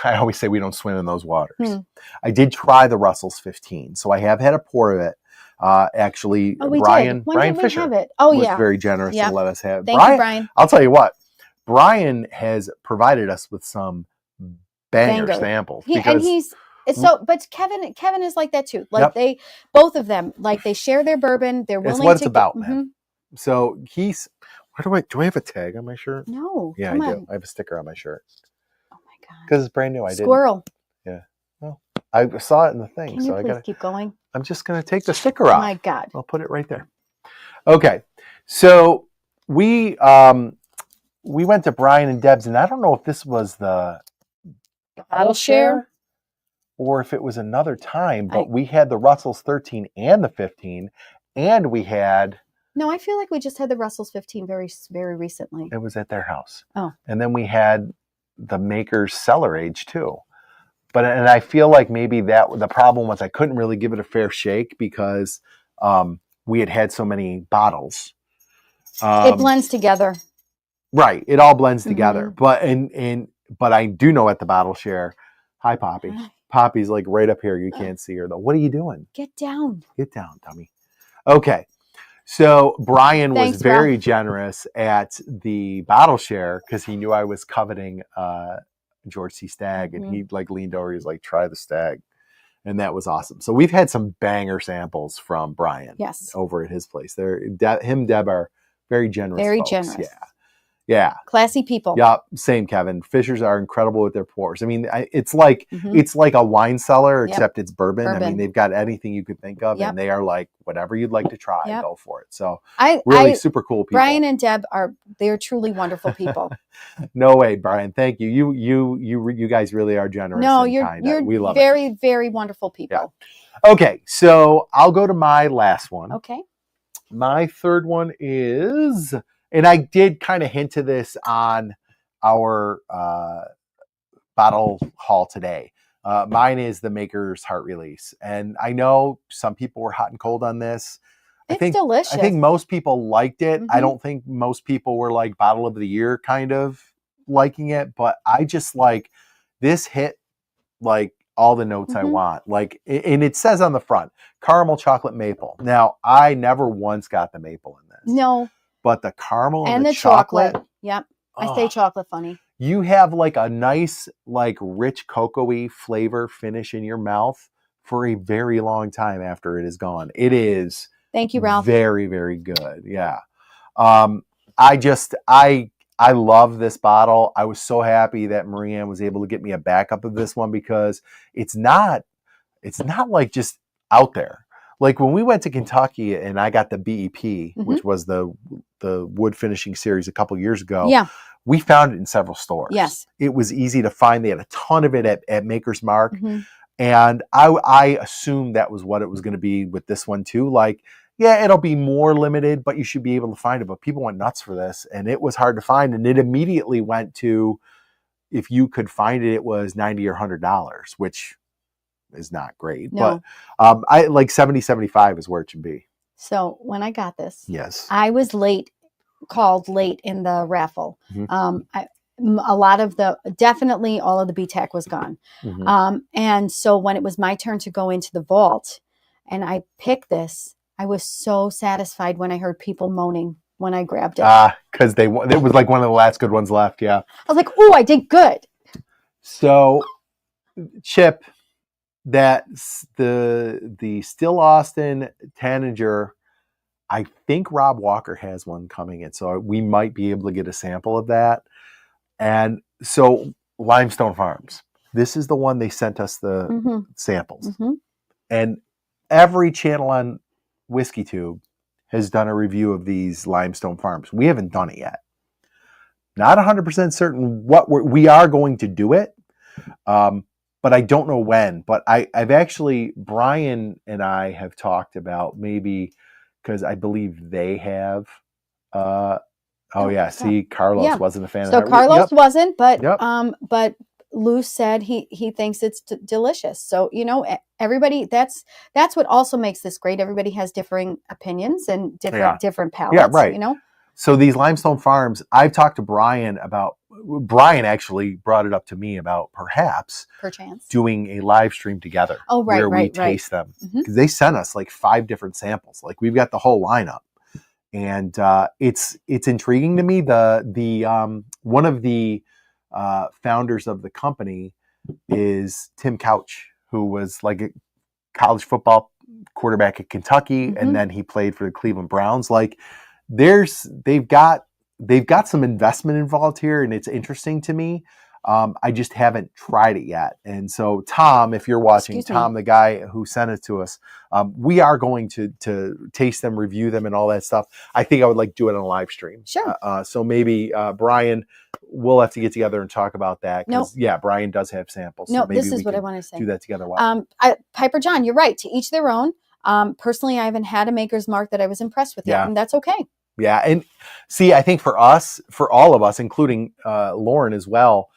I always say we don't swim in those waters. I did try the Russell's 15. So I have had a pour of it. Actually, Brian Fisher was very generous and let us have. Thank you, Brian. I'll tell you what, Brian has provided us with some banger samples. But Kevin is like that too. Like both of them, like they share their bourbon. They're willing to. That's what it's about, man. So do I have a tag on my shirt? No. Yeah, I do. I have a sticker on my shirt. Oh my God. Because it's brand new. Squirrel. Yeah. Well, I saw it in the thing. Can you please keep going? I'm just going to take the sticker off. Oh my God. I'll put it right there. Okay. So we went to Brian and Deb's, and I don't know if this was the bottle share or if it was another time, but we had the Russell's 13 and the 15, and we had... No, I feel like we just had the Russell's 15 very, very recently. It was at their house. Oh. And then we had the Maker's Cellar Age too. And I feel like maybe that the problem was I couldn't really give it a fair shake because we had so many bottles. It blends together. Right. It all blends together. But I do know at the bottle share, hi Poppy. Poppy's like right up here. You can't see her though. What are you doing? Get down. Get down, dummy. Okay. So Brian was very generous at the bottle share because he knew I was coveting George C. Stagg, and he like leaned over. He's like, "Try the Stagg," and that was awesome. So we've had some banger samples from Brian. Yes. Over at his place. Deb are very generous. Very folks. generous. Yeah. Classy people. Yeah. Same, Kevin. Fishers are incredible with their pours. I mean, it's like a wine cellar, except it's bourbon. I mean, they've got anything you could think of, and they are like, whatever you'd like to try, go for it. So super cool people. Brian and Deb they're truly wonderful people. No way, Brian. Thank you. You guys really are generous. No, and you're kind. We love very, it. very wonderful people. Yeah. Okay. So I'll go to my last one. Okay. My third one is... And I did kind of hint to this on our bottle haul today. Mine is the Maker's Heart Release. And I know some people were hot and cold on this. It's delicious. I think most people liked it. I don't think most people were like bottle of the year kind of liking it. But I just like this hit like all the notes I want. Like, and it says on the front, caramel, chocolate, maple. Now, I never once got the maple in this. No. But the caramel and the chocolate. Yep. I say chocolate funny. You have like a nice, like rich cocoa-y flavor finish in your mouth for a very long time after it is gone. It is. Thank you, Ralph. Very, very good. Yeah. I love this bottle. I was so happy that Marianne was able to get me a backup of this one because it's not like just out there. Like when we went to Kentucky and I got the BEP, which was the wood finishing series a couple years ago. Yeah. We found it in several stores. Yes. It was easy to find. They had a ton of it at Maker's Mark. And I assumed that was what it was going to be with this one too. Like, yeah, it'll be more limited, but you should be able to find it. But people went nuts for this and it was hard to find. And it immediately went to, if you could find it, it was $90 or $100, which is not great. No. But I like 70, 75 is where it should be. So when I got this, Yes. I was called late in the raffle. Mhm. A lot of definitely all of the BTAC was gone. Mhm. And so when it was my turn to go into the vault and I picked this, I was so satisfied when I heard people moaning when I grabbed it. Because it was like one of the last good ones left. Yeah. I was like, oh, I did good. So, Chip, that's the Still Austin Tanager. I think Rob Walker has one coming in, so we might be able to get a sample of that. And so Limestone Farms, this is the one they sent us the samples. And every channel on Whiskey Tube has done a review of these Limestone Farms. We haven't done it yet. Not 100% certain what we are going to do it, but I don't know when. But I've actually, Brian and I have talked about maybe, because I believe they have, Carlos wasn't a fan of that. So Carlos wasn't, but Lou said he thinks it's delicious. So, everybody, that's what also makes this great. Everybody has differing opinions and different palates, Yeah, right. So these Limestone Farms, I've talked to Brian about, Brian actually brought it up to me about perchance doing a live stream together where we taste them. Because they sent us like 5 different samples. Like we've got the whole lineup. And it's intriguing to me. The one of the founders of the company is Tim Couch, who was like a college football quarterback at Kentucky, and then he played for the Cleveland Browns. Like they've got some investment involved here, and it's interesting to me. I just haven't tried it yet. And so Tom, if you're watching, Tom, the guy who sent it to us, we are going to taste them, review them, and all that stuff. I think I would like to do it on a live stream. Sure. So maybe Brian, we'll have to get together and talk about that. Because Brian does have samples. No, so maybe this is what I want to say. Do that together. Piper John, you're right. To each their own. Personally, I haven't had a Maker's Mark that I was impressed with yet, and that's okay. Yeah, and see, I think for all of us, including Lauren as well,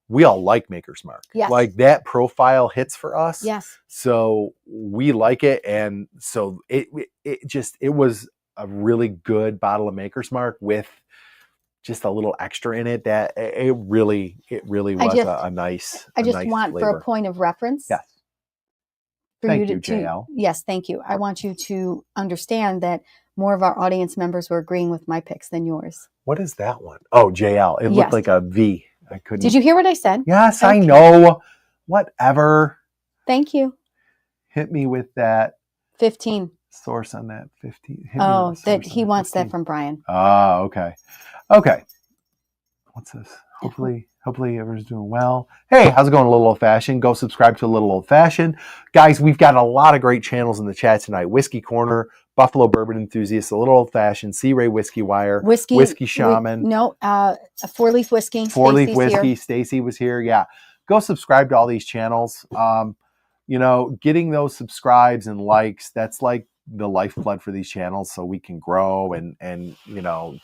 we all like Maker's Mark. Yes. Like that profile hits for us. Yes. So we like it. And so it was a really good bottle of Maker's Mark with just a little extra in it that it really was a nice I just nice want flavor. For a point of reference. Yes. Thank you, JL. Yes, thank you. I want you to understand that more of our audience members were agreeing with my picks than yours. What is that one? Oh, JL. It looked like a V. I couldn't. Did you hear what I said? Yes, I know. Whatever. Thank you. Hit me with that. 15. Source on that 15. Oh, that he wants 15. That from Brian. Oh, okay. Okay. What's this? Hopefully everyone's doing well. Hey, how's it going, Little Old Fashioned? Go subscribe to Little Old Fashioned. Guys, we've got a lot of great channels in the chat tonight. Whiskey Corner, Buffalo Bourbon Enthusiast, A Little Old Fashioned, Sea Ray Whiskey Wire, Whiskey Shaman. A 4-Leaf Whiskey. 4-Leaf Whiskey. Stacy was here. Yeah. Go subscribe to all these channels. Getting those subscribes and likes, that's like the lifeblood for these channels, so we can grow and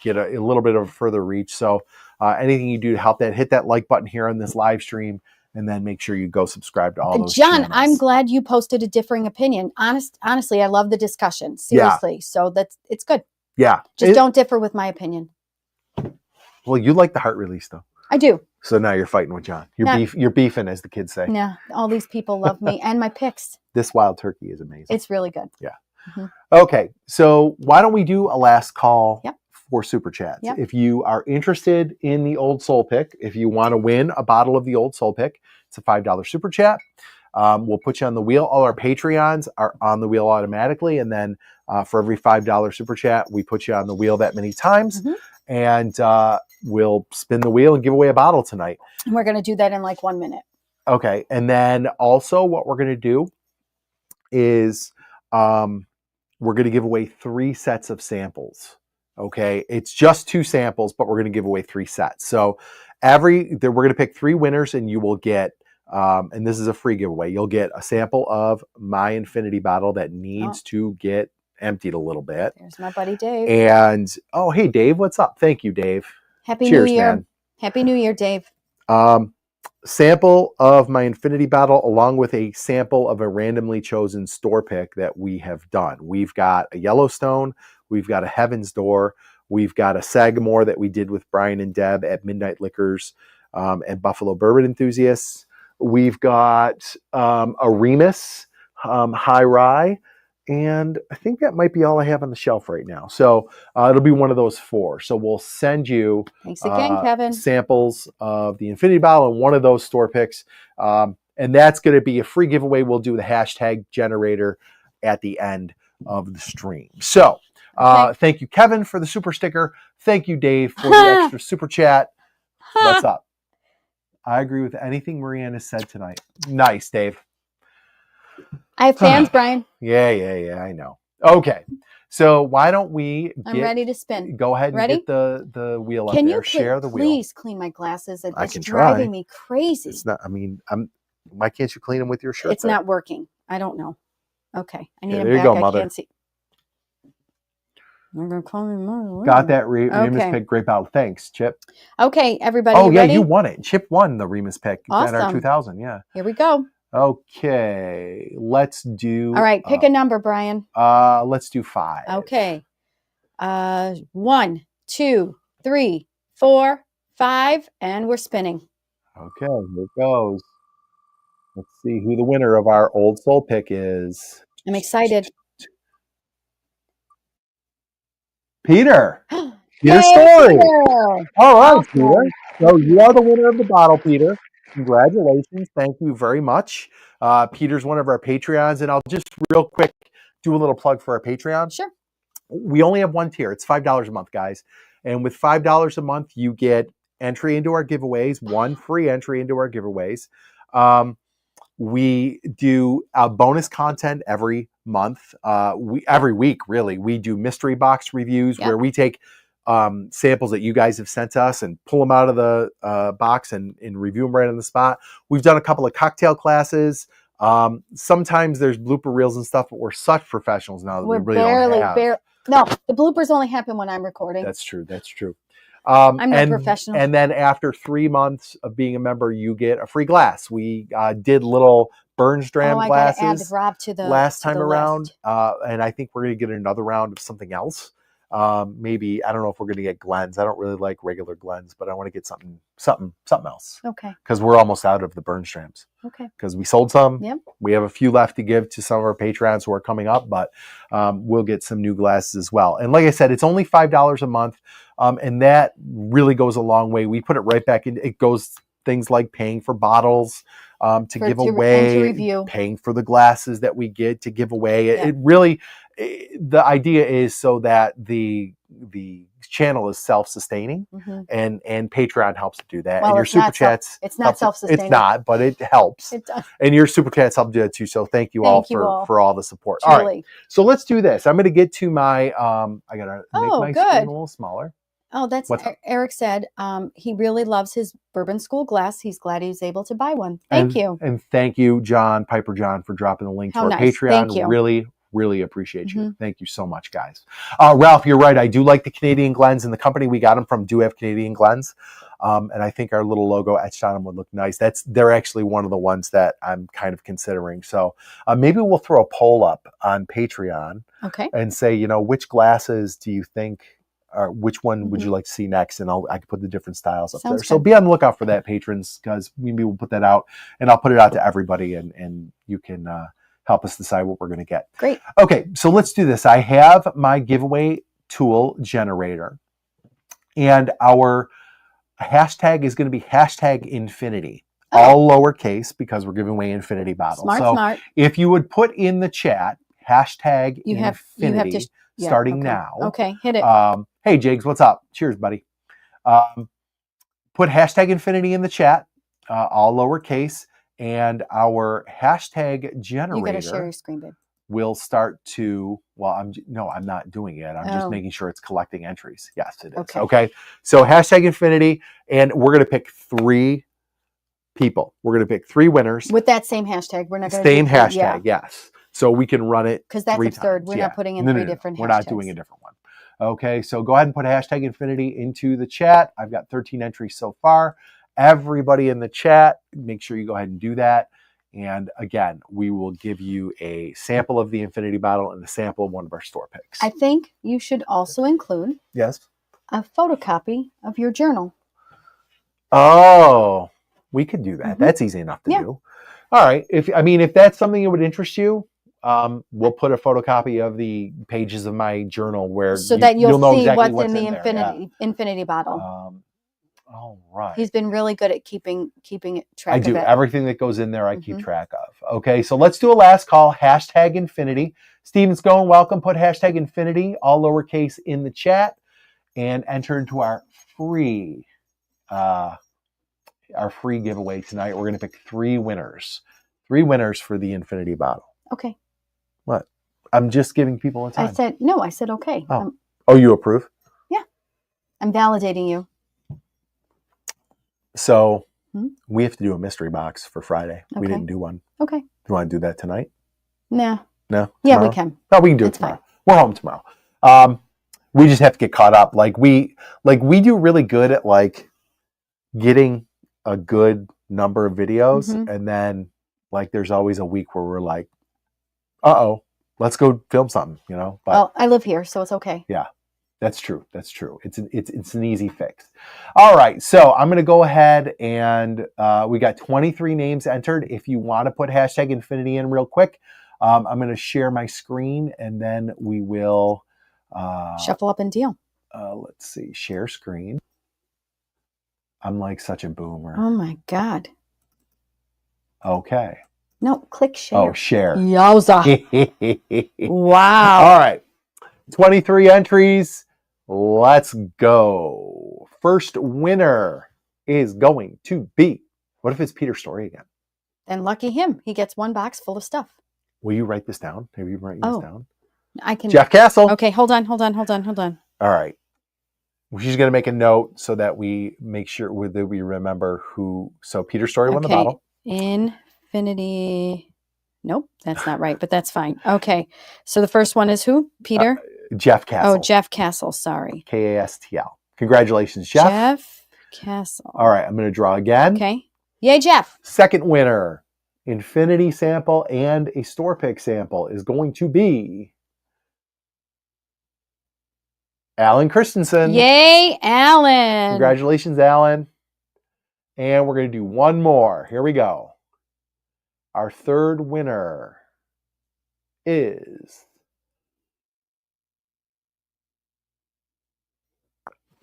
get a little bit of further reach. So anything you do to help that, hit that like button here on this live stream, and then make sure you go subscribe to all those channels. I'm glad you posted a differing opinion. Honestly, I love the discussion. Seriously. Yeah. So it's good. Yeah. Just don't differ with my opinion. Well, you like the heart release though. I do. So now you're fighting with John. You're beefing, as the kids say. Yeah. All these people love me and my picks. This wild turkey is amazing. It's really good. Yeah. Mm-hmm. Okay. So why don't we do a last call for Super Chats? Yep. If you are interested in the Old Soul Pick, if you want to win a bottle of the Old Soul Pick, it's a $5 Super Chat. We'll put you on the wheel. All our Patreons are on the wheel automatically. And then for every $5 Super Chat, we put you on the wheel that many times. Mm-hmm. And we'll spin the wheel and give away a bottle tonight. And we're going to do that in like 1 minute. Okay. And then also what we're going to do is we're going to give away 3 sets of samples. Okay. It's just 2 samples, but we're going to give away 3 sets. So we're going to pick 3 winners, and you will get, and this is a free giveaway, you'll get a sample of my Infinity bottle that needs to get emptied a little bit. There's my buddy Dave. And hey Dave, what's up? Thank you, Dave. Happy New Year. Man. Happy New Year, Dave. sample of my Infinity Bottle along with a sample of a randomly chosen store pick that we have done. We've got a Yellowstone, we've got a Heaven's Door, we've got a Sagamore that we did with Brian and Deb at Midnight Liquors and Buffalo Bourbon Enthusiasts. We've got a Remus High Rye, and I think that might be all I have on the shelf right now. So it'll be one of those 4. So we'll send you Thanks again, Kevin. samples of the Infinity Bottle and one of those store picks. And that's going to be a free giveaway. We'll do the hashtag generator at the end of the stream. So thank you, Kevin, for the super sticker. Thank you, Dave, for the extra super chat. What's up? I agree with anything Marianne has said tonight. Nice, Dave. I have fans, Brian. Yeah, I know. Okay, so why don't we I'm ready to spin. Go ahead and ready? Get the wheel Can up there. You Share the wheel. Please clean my glasses. I It's can driving try. me crazy. It's not, I mean, why can't you clean them with your shirt? It's not working. I don't know. Okay, I need them there you back. go, Mother. I can't see. They're gonna call me Mother. Got that Remus pick. Great battle. Thanks, Chip. Okay, everybody. Oh, yeah, ready? you won it. Chip won the Remus pick awesome. at our 2000. Yeah. Here we go. Okay, let's do. All right, pick a number, Brian. Let's do 5. Okay. 1, 2, 3, 4, 5, and we're spinning. Okay, here it goes. Let's see who the winner of our Old Soul pick is. I'm excited. Peter. Peter Story. All right, awesome. Peter. So you are the winner of the bottle, Peter. Congratulations. Thank you very much. Peter's one of our Patreons, and I'll just real quick do a little plug for our Patreon. Sure. We only have one tier. It's $5 a month, guys. And with $5 a month, you get entry into our giveaways, one free entry into our giveaways. We do bonus content every month, every week, really. We do mystery box reviews where we take samples that you guys have sent us and pull them out of the box and review them right on the spot. We've done a couple of cocktail classes. Sometimes there's blooper reels and stuff, but we're such professionals now that we really don't have. No, the bloopers only happen when I'm recording. That's true. I'm not professional. And then after 3 months of being a member, you get a free glass. We did little Bernstram glasses I gotta add Rob to the last time around. list. And I think we're going to get another round of something else. Maybe, I don't know if we're going to get Glens. I don't really like regular Glens, but I want to get something else. Okay. Because we're almost out of the Bernstrams. Okay. Because we sold some. Yep. We have a few left to give to some of our Patrons who are coming up, but we'll get some new glasses as well. And like I said, it's only $5 a month. And that really goes a long way. We put it right back in. It goes things like paying for bottles to give away, paying for the glasses that we get to give away. It really, the idea is so that the channel is self-sustaining, and Patreon helps to do that. Well, and your super chats, it's not self-sustaining. It's not, but it helps. It does. And your super chats help do that too. So thank you all for all the support. Truly. All right, so let's do this. I'm going to get to my. I gotta make my screen a little smaller. Oh, that's what Eric said. He really loves his Bourbon School glass. He's glad he was able to buy one. Thank you. And thank you, Piper John, for dropping the link to our Patreon. Thank you. Really appreciate you. Thank you so much, guys. Ralph, you're right. I do like the Canadian Glens, and the company we got them from do have Canadian Glens. And I think our little logo etched on them would look nice. They're actually one of the ones that I'm kind of considering. So maybe we'll throw a poll up on Patreon and say, which glasses do you think, or which one would you like to see next? And I can put the different styles up there. So be on the lookout for that, patrons, because maybe we'll put that out, and I'll put it out to everybody, and you can help us decide what we're going to get. Great. Okay, so let's do this. I have my giveaway tool generator, and our hashtag is going to be #Infinity. All lowercase, because we're giving away Infinity bottles. Smart. If you would put in the chat #Infinity. You have to starting now. Okay, hit it. Hey, Jigs, what's up? Cheers, buddy. Put #Infinity in the chat, all lowercase, and our hashtag generator. You got to share your screen, babe. Will start to. Well, I'm not doing it. I'm just making sure it's collecting entries. Yes, it is. Okay. So #Infinity, and we're gonna pick 3 people. We're gonna pick 3 winners with that same hashtag. We're not going to same hashtag. Yes. So we can run it because that's 3 absurd. times. We're not putting in 3 different hashtags. We're not doing a different one. Okay, so go ahead and put #Infinity into the chat. I've got 13 entries so far, everybody in the chat, make sure you go ahead and do that. And again, we will give you a sample of the Infinity bottle and a sample of one of our store picks. I think you should also include a photocopy of your journal. Oh, we could do that. That's easy enough to do. All right. If that's something that would interest you, we'll put a photocopy of the pages of my journal where that you'll know see exactly what's in the there. Infinity bottle. All right. He's been really good at keeping track of it. I do. Everything that goes in there, I keep track of. Okay, so let's do a last call. #Infinity. Steven's going. Welcome. Put #Infinity, all lowercase, in the chat and enter into our free giveaway tonight. We're going to pick 3 winners. 3 winners for the Infinity bottle. Okay. What? I'm just giving people a time. I said okay. Oh, you approve? Yeah. I'm validating you. So we have to do a mystery box for Friday. Okay. We didn't do one. Okay. Do you want to do that tonight? Nah. No? Yeah, we can. No, we can do it tomorrow. Fine. We're home tomorrow. We just have to get caught up. We do really good at getting a good number of videos, and then there's always a week where we're like, uh-oh, let's go film something, But, well, I live here, so it's okay. Yeah. That's true. It's an easy fix. All right. So I'm going to go ahead and we got 23 names entered. If you want to put #Infinity in real quick, I'm going to share my screen and then we will shuffle up and deal. Let's see. Share screen. I'm like such a boomer. Oh my God. Okay. No, click share. Oh, share. Yowza. Wow. All right. 23 entries. Let's go. First winner is going to be, what if it's Peter Story again? Then lucky him. He gets 1 box full of stuff. Will you write this down? Have you written this down? I can. Jeff Castle. Okay, hold on. All right. She's going to make a note so that we make sure that we remember who. So Peter Story won the bottle. Infinity. Nope, that's not right, but that's fine. Okay. So the first one is who? Peter? Jeff Castle. Oh, Jeff Castle. Sorry. Kastl. Congratulations, Jeff. Jeff Castle. All right. I'm going to draw again. Okay. Yay, Jeff. Second winner, Infinity sample and a store pick sample, is going to be Alan Christensen. Yay, Alan. Congratulations, Alan. And we're going to do one more. Here we go. Our third winner is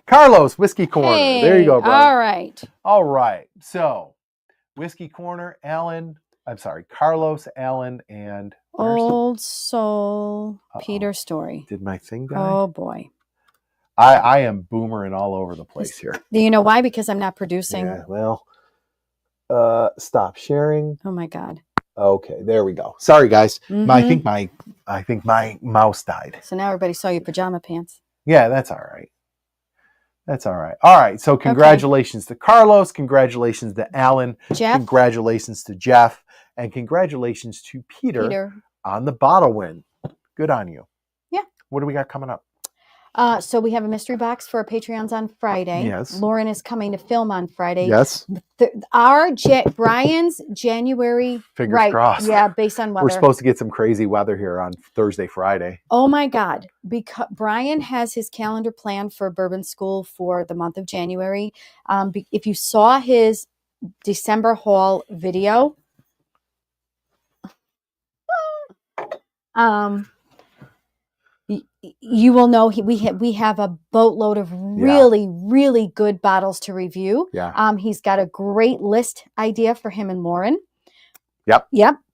Carlos, Whiskey Corner. Hey, there you go, brother. All right. So, Whiskey Corner, Carlos, Alan, and Old Soul Peter Story. Did my thing die? Oh, boy. I am boomering all over the place here. Do you know why? Because I'm not producing. Yeah, well, stop sharing. Oh, my God. Okay, there we go. Sorry, guys. I think my mouse died. So now everybody saw your pajama pants. Yeah, that's all right. All right. So congratulations to Carlos. Congratulations to Alan. Jeff. Congratulations to Jeff. And congratulations to Peter on the bottle win. Good on you. Yeah. What do we got coming up? So we have a mystery box for our Patreons on Friday. Yes. Lauren is coming to film on Friday. Yes. Brian's January. Fingers crossed. Yeah, based on weather. We're supposed to get some crazy weather here on Thursday, Friday. Oh my God. Because Brian has his calendar planned for Bourbon School for the month of January. If you saw his December haul video, you will know we have a boatload of really good bottles to review. Yeah. He's got a great list idea for him and Lauren. Yep.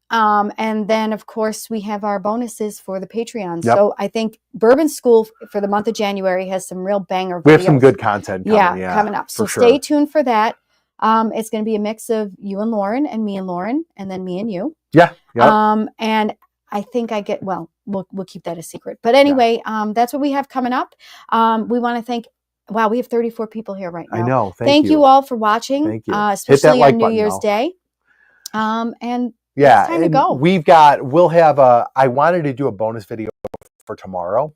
And then of course we have our bonuses for the Patreon. Yep. So I think Bourbon School for the month of January has some real banger videos. We have some good content coming, coming up. So stay tuned for that. It's going to be a mix of you and Lauren and me and Lauren and then me and you. Yeah. Yep. And I think we'll keep that a secret. But anyway, that's what we have coming up. We want to thank, we have 34 people here right now. I know. Thank you all for watching. Thank you. Especially on New Year's Day. And yeah, it's time to go. We'll have I wanted to do a bonus video for tomorrow.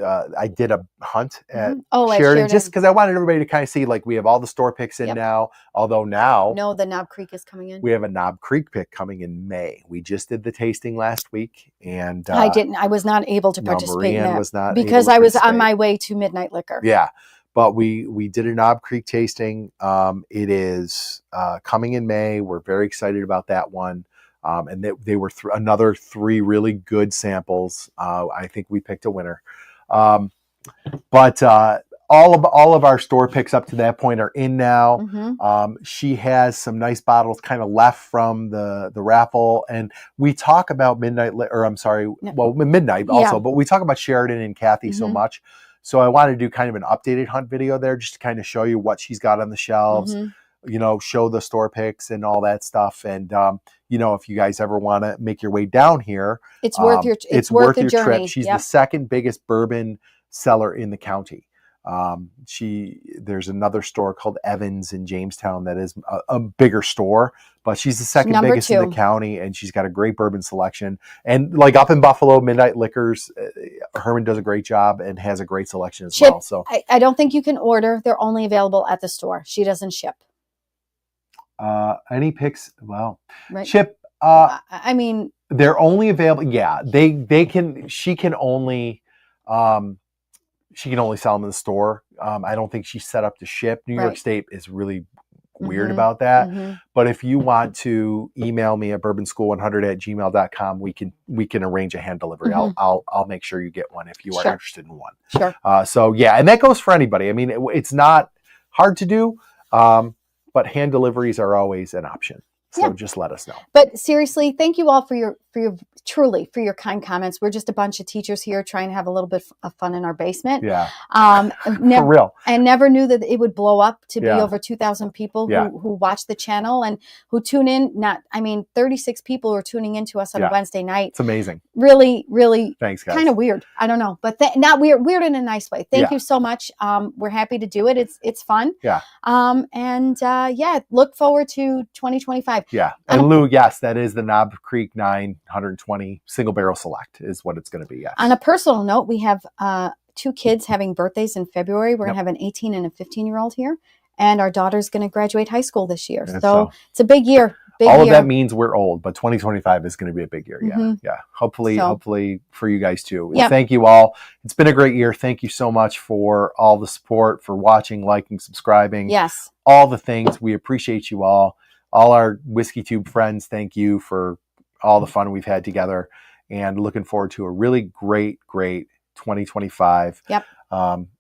I did a hunt at at Sheridan just because I wanted everybody to kind of see, like, we have all the store picks in now. Although now, no, the Knob Creek is coming in. We have a Knob Creek pick coming in May. We just did the tasting last week, and I was not able to participate in that was not because I was on my way to Midnight Liquor. Yeah, but we did a Knob Creek tasting. It is coming in May. We're very excited about that one. And they were another 3 really good samples. I think we picked a winner. But all of our store picks up to that point are in now. She has some nice bottles kind of left from the raffle, and we talk about Midnight also, but we talk about Sheridan and Kathy so much. So I wanted to do kind of an updated hunt video there, just to kind of show you what she's got on the shelves. Show the store picks and all that stuff. And, if you guys ever want to make your way down here, it's worth your trip. She's the second biggest bourbon seller in the county. There's another store called Evans in Jamestown that is a bigger store, but she's the second biggest in the county, and she's got a great bourbon selection. And like up in Buffalo, Midnight Liquors, Herman does a great job and has a great selection as well. So I don't think you can order. They're only available at the store. She doesn't ship. Any picks? Well, right. Chip. I mean, they're only available. Yeah, they can. She can only sell them in the store. I don't think she's set up to ship. New York State is really weird about that. But if you want to email me at bourbonschool100@gmail.com, we can arrange a hand delivery. I'll make sure you get one if you are interested in one. Sure. So yeah, and that goes for anybody. I mean, it's not hard to do. But hand deliveries are always an option. So just let us know. But seriously, thank you all for your kind comments. We're just a bunch of teachers here trying to have a little bit of fun in our basement. Yeah. For real. I never knew that it would blow up to be over 2,000 people who watch the channel and who tune in. 36 people who are tuning into us on a Wednesday night. It's amazing. Really, really. Thanks, guys. Kind of weird. I don't know, but not weird. Weird in a nice way. Thank you so much. We're happy to do it. It's fun. Yeah. Look forward to 2025. Yeah. And Lou, yes, that is the Knob Creek 920 single barrel select is what it's going to be. Yes. On a personal note, we have 2 kids having birthdays in February. We're going to have an 18 and a 15-year-old here. And our daughter's going to graduate high school this year. So it's a big year. Of that means we're old, but 2025 is going to be a big year. Yeah. Hopefully for you guys too. Well, thank you all. It's been a great year. Thank you so much for all the support, for watching, liking, subscribing. Yes. All the things. We appreciate you all. All our Whiskey Tube friends, thank you for all the fun we've had together, and looking forward to a really great 2025. Yep.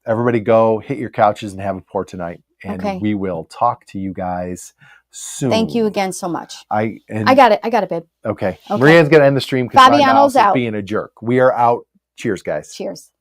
Everybody go hit your couches and have a pour tonight, and we will talk to you guys soon. Thank you again so much. I got it, babe. Okay. Marianne's going to end the stream because Fabiano's out. Being a jerk. We are out. Cheers, guys. Cheers.